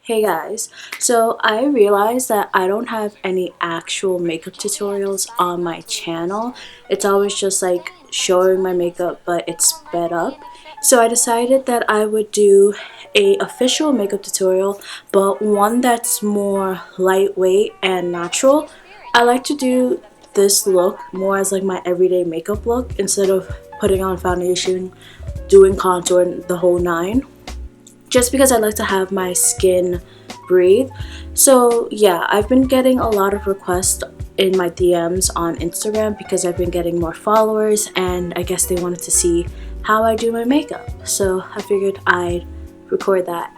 Hey guys, so I realized that I don't have any actual makeup tutorials on my channel. It's always just like showing my makeup, but it's sped up. So I decided that I would do a official makeup tutorial, but one that's more lightweight and natural. I like to do this look more as like my everyday makeup look instead of putting on foundation, doing contour, and the whole nine, just because I like to have my skin breathe. So yeah, I've been getting a lot of requests in my DMs on Instagram because I've been getting more followers, and I guess they wanted to see how I do my makeup. So I figured I'd record that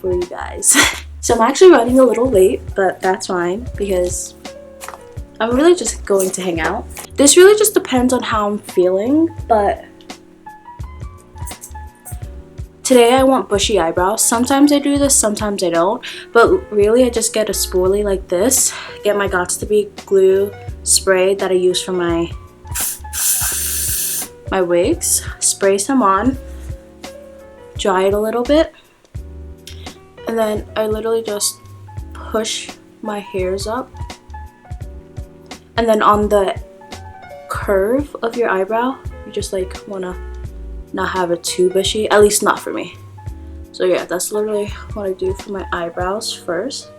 for you guys. So I'm actually running a little late, but that's fine because I'm really just going to hang out. This really just depends on how I'm feeling, but today I want bushy eyebrows. Sometimes I do this, sometimes I don't. But really I just get a spoolie like this. Get my Got2b glue spray that I use for my wigs. Spray some on. Dry it a little bit. And then I literally just push my hairs up. And then on the curve of your eyebrow, you just like wanna not have it too bushy, at least not for me. So yeah, that's literally what I do for my eyebrows first.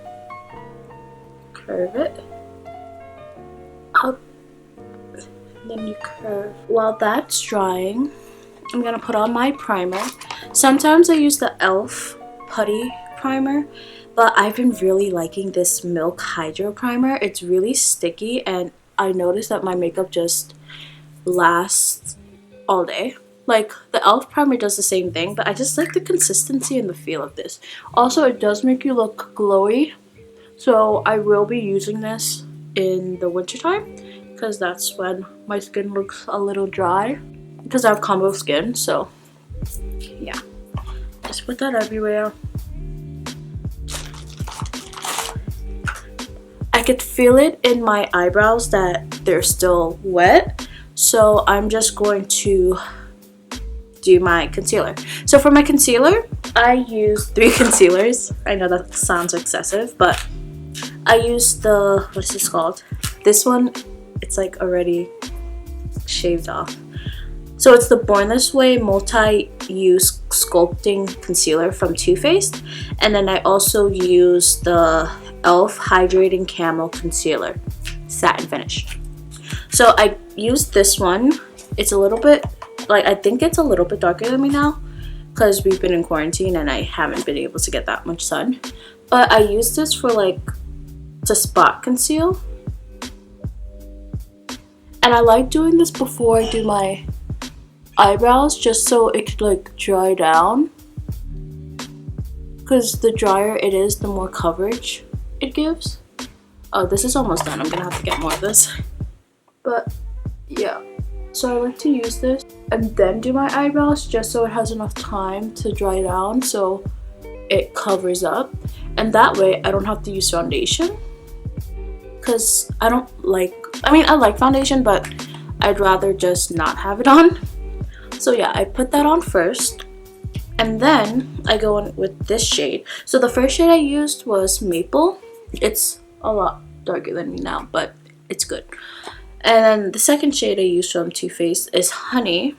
Curve it up, and then you curve. While that's drying, I'm gonna put on my primer. Sometimes I use the e.l.f. putty primer, but I've been really liking this Milk Hydro primer. It's really sticky, and I noticed that my makeup just lasts all day. Like, the e.l.f. primer does the same thing, but I just like the consistency and the feel of this. Also, it does make you look glowy, so I will be using this in the wintertime because that's when my skin looks a little dry because I have combo skin. So yeah, just put that everywhere. I could feel it in my eyebrows that they're still wet, so I'm just going to do my concealer. So for my concealer, I use 3 concealers. I know that sounds excessive, but I use the, what is this called? This one, it's like already shaved off. So it's the Born This Way multi-use sculpting concealer from Too Faced, and then I also use the e.l.f. hydrating camo concealer, satin finish. So I used this one. It's a little bit, like, I think it's a little bit darker than me now because we've been in quarantine and I haven't been able to get that much sun. But I use this for like to spot conceal. And I like doing this before I do my eyebrows just so it could like dry down. Because the drier it is, the more coverage it gives. Oh, this is almost done. I'm gonna have to get more of this. But yeah. So I like to use this and then do my eyebrows just so it has enough time to dry down so it covers up. And that way I don't have to use foundation. Because I don't like, I mean, I like foundation, but I'd rather just not have it on. So yeah, I put that on first. And then I go in with this shade. So the first shade I used was Maple. It's a lot darker than me now, but it's good. And then the second shade I used from Too Faced is Honey.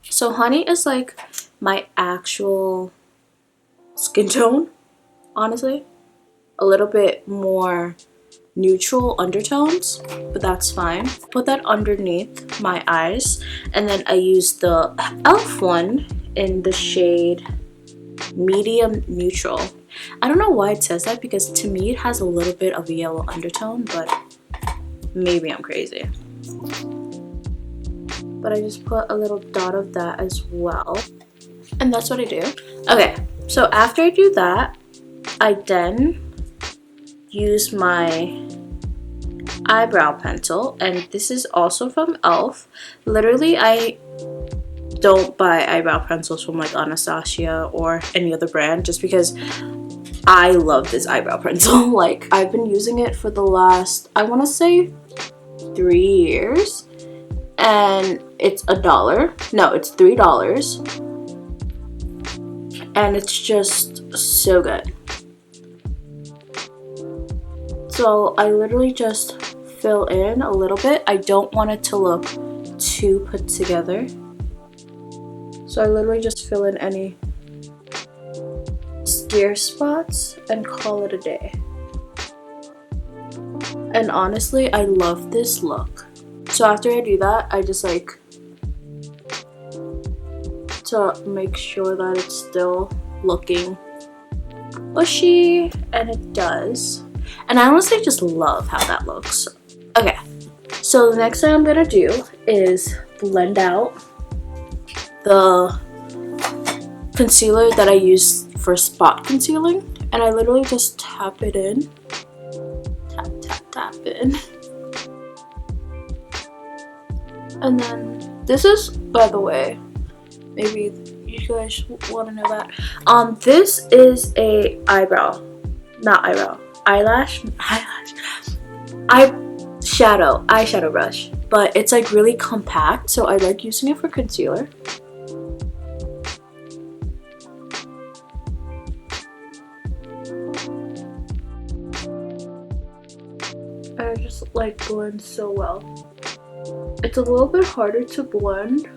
So Honey is like my actual skin tone, honestly. A little bit more neutral undertones, but that's fine. Put that underneath my eyes. And then I used the e.l.f. one in the shade Medium Neutral. I don't know why it says that because to me it has a little bit of a yellow undertone, but maybe I'm crazy. But I just put a little dot of that as well. And that's what I do. Okay, so after I do that, I then use my eyebrow pencil. And this is also from e.l.f. Literally, I don't buy eyebrow pencils from like Anastasia or any other brand just because I love this eyebrow pencil. Like, I've been using it for the last, I want to say 3 years, and it's $1. No, it's $3, and it's just so good. So I literally just fill in a little bit. I don't want it to look too put together. So I literally just fill in any scarce spots and call it a day. And honestly, I love this look. So after I do that, I just like to make sure that it's still looking bushy, and it does. And I honestly just love how that looks. Okay, so the next thing I'm gonna do is blend out the concealer that I use for spot concealing, and I literally just tap it in. Tap in. And then this is, by the way, maybe you guys want to know that, this is a eyeshadow brush, but it's like really compact, so I like using it for concealer. And it just like blends so well. It's a little bit harder to blend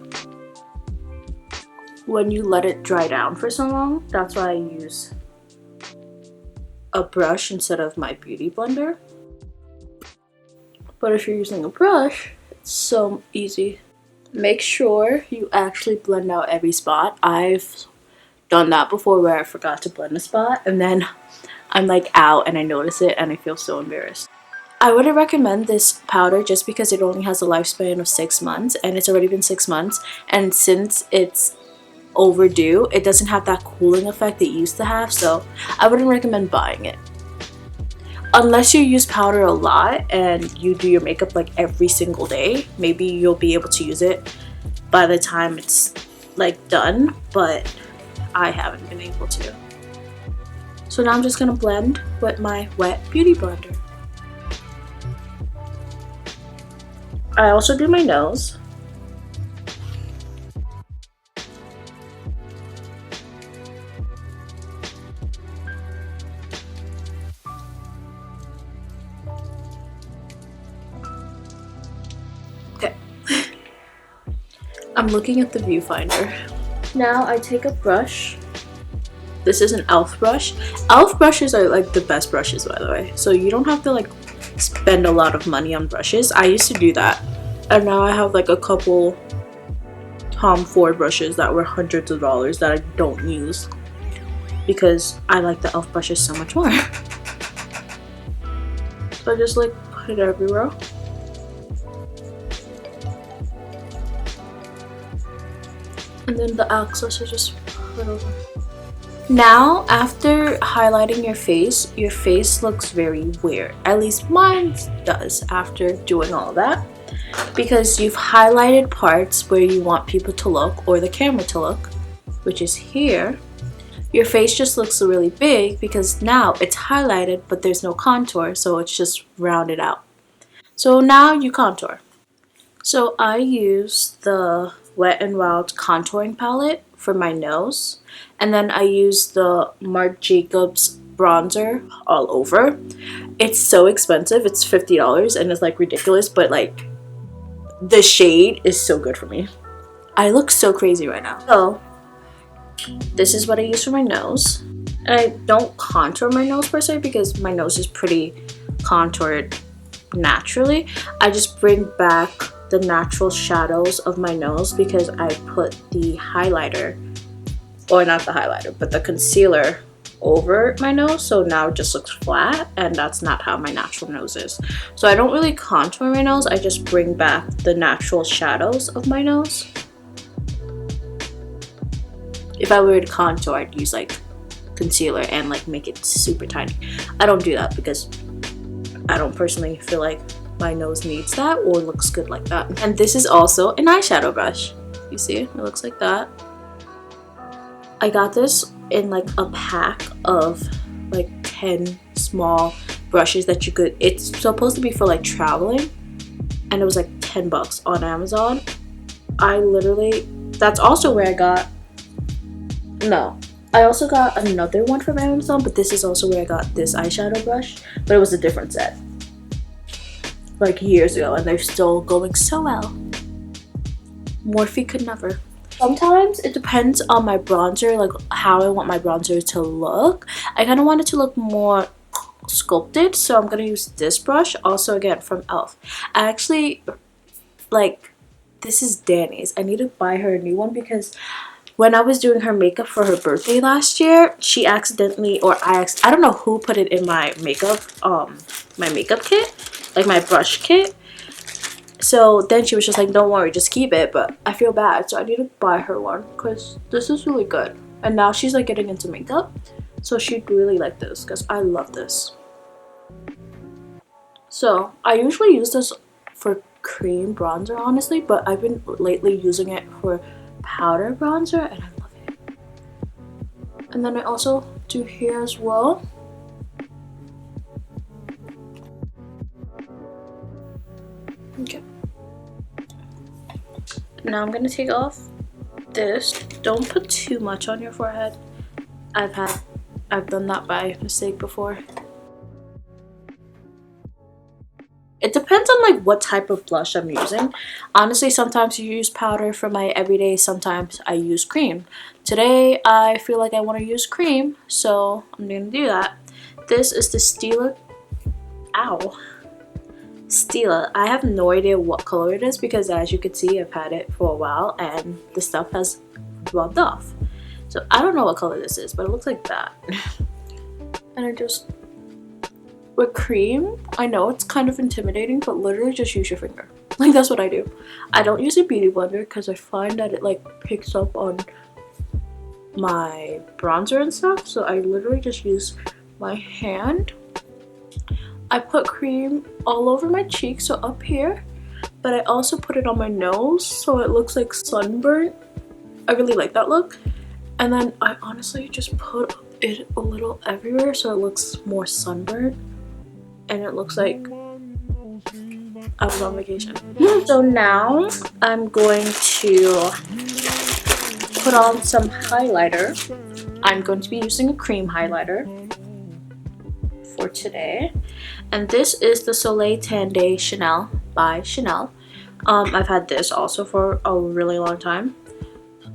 when you let it dry down for so long. That's why I use a brush instead of my beauty blender. But if you're using a brush, it's so easy. Make sure you actually blend out every spot. I've done that before where I forgot to blend a spot, and then I'm like out and I notice it and I feel so embarrassed. I wouldn't recommend this powder just because it only has a lifespan of 6 months, and it's already been 6 months, and since it's overdue, it doesn't have that cooling effect it used to have, so I wouldn't recommend buying it. Unless you use powder a lot and you do your makeup like every single day, maybe you'll be able to use it by the time it's like done, but I haven't been able to. So now I'm just gonna blend with my wet beauty blender. I also do my nose. Okay. I'm looking at the viewfinder. Now I take a brush. This is an e.l.f. brush. e.l.f. brushes are like the best brushes, by the way. So you don't have to like spend a lot of money on brushes. I used to do that, and now I have like a couple Tom Ford brushes that were hundreds of dollars that I don't use because I like the e.l.f. brushes so much more. So I just like put it everywhere. And then the access I just put over. Now, after highlighting your face looks very weird. At least mine does after doing all that. Because you've highlighted parts where you want people to look, or the camera to look, which is here. Your face just looks really big because now it's highlighted, but there's no contour, so it's just rounded out. So now you contour. So I use the Wet n Wild contouring palette for my nose, and then I use the Marc Jacobs bronzer all over. It's so expensive, it's $50 and it's like ridiculous, but like the shade is so good for me. I look so crazy right now. So this is what I use for my nose, and I don't contour my nose per se because my nose is pretty contoured naturally. I just bring back the natural shadows of my nose because I put the highlighter, or not the highlighter, but the concealer over my nose, so now it just looks flat, and that's not how my natural nose is. So I don't really contour my nose, I just bring back the natural shadows of my nose. If I were to contour, I'd use like concealer and like make it super tiny. I don't do that because I don't personally feel like my nose needs that or looks good like that. And this is also an eyeshadow brush. You see, it looks like that. I got this in like a pack of like 10 small brushes that you could, it's supposed to be for like traveling, and it was like 10 bucks on Amazon. I literally, that's also where I got, no, I also got another one from Amazon, but this is also where I got this eyeshadow brush, but it was a different set, like years ago, and they're still going so well. Morphe could never. Sometimes it depends on my bronzer, like how I want my bronzer to look. I kind of want it to look more sculpted, so I'm gonna use this brush, also again from e.l.f. I actually like, this is Danny's. I need to buy her a new one because when I was doing her makeup for her birthday last year, she accidentally, or I don't know who put it in my makeup kit, like my brush kit. So then she was just like, don't worry, just keep it. But I feel bad, so I need to buy her one because this is really good. And now she's like getting into makeup, so she'd really like this because I love this. So I usually use this for cream bronzer, honestly, but I've been lately using it for powder bronzer and I love it. And then I also do here as well. Okay. Now I'm gonna take off this. Don't put too much on your forehead. I've done that by mistake before. It depends on like what type of blush I'm using. Honestly, sometimes you use powder for my everyday, sometimes I use cream. Today I feel like I want to use cream, so I'm gonna do that. This is the Stila. Stila. I have no idea what color it is because as you can see, I've had it for a while and the stuff has rubbed off. So I don't know what color this is, but it looks like that. And I just, with cream, I know it's kind of intimidating, but literally just use your finger. Like, that's what I do. I don't use a beauty blender because I find that it like picks up on my bronzer and stuff, so I literally just use my hand. I put cream all over my cheeks, so up here, but I also put it on my nose so it looks like sunburnt. I really like that look. And then I honestly just put it a little everywhere so it looks more sunburned and it looks like I was on vacation. So now I'm going to put on some highlighter. I'm going to be using a cream highlighter for today, and this is the Soleil Tan Day Chanel by Chanel. I've had this also for a really long time.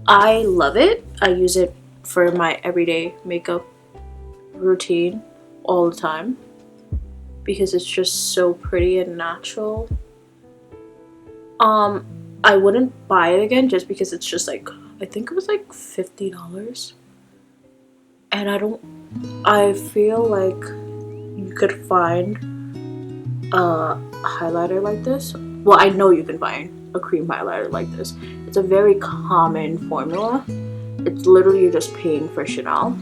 I love it. I use it for my everyday makeup routine all the time because it's just so pretty and natural. I wouldn't buy it again just because it's just like, I think it was like $50, and I feel like you could find a highlighter like this. Well, I know you can find a cream highlighter like this. It's a very common formula. It's literally you're just paying for Chanel.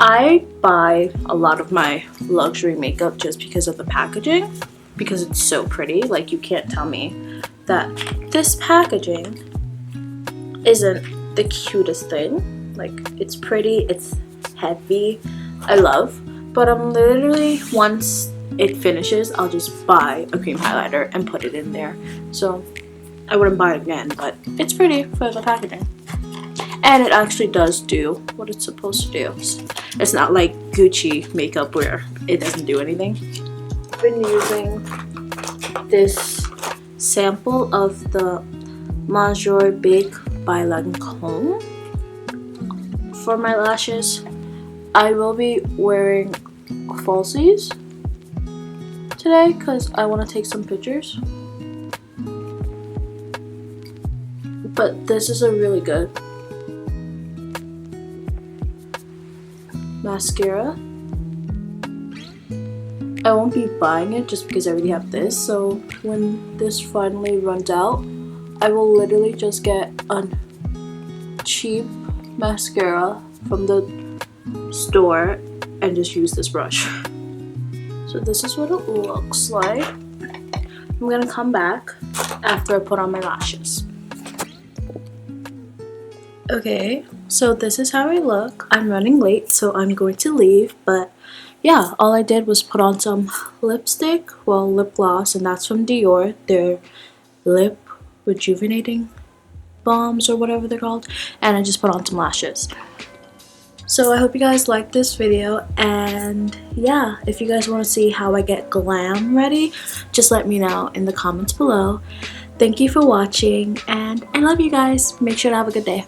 I buy a lot of my luxury makeup just because of the packaging, because it's so pretty. Like, you can't tell me that this packaging isn't the cutest thing. Like, it's pretty, it's heavy, I love, but I'm literally, once it finishes, I'll just buy a cream highlighter and put it in there. So I wouldn't buy it again, but it's pretty for the packaging. And it actually does do what it's supposed to do. It's not like Gucci makeup where it doesn't do anything. I've been using this sample of the Monsieur Big by Lancome for my lashes. I will be wearing falsies today because I want to take some pictures. But this is a really good mascara. I won't be buying it just because I already have this, so when this finally runs out, I will literally just get a cheap mascara from the store and just use this brush. So this is what it looks like. I'm gonna come back after I put on my lashes. Okay, so this is how I look. I'm running late, so I'm going to leave, but yeah, all I did was put on some lipstick, lip gloss, and that's from Dior, their Lip Rejuvenating balms or whatever they're called, and I just put on some lashes. So I hope you guys liked this video, and yeah, if you guys want to see how I get glam ready, just let me know in the comments below. Thank you for watching, and I love you guys. Make sure to have a good day.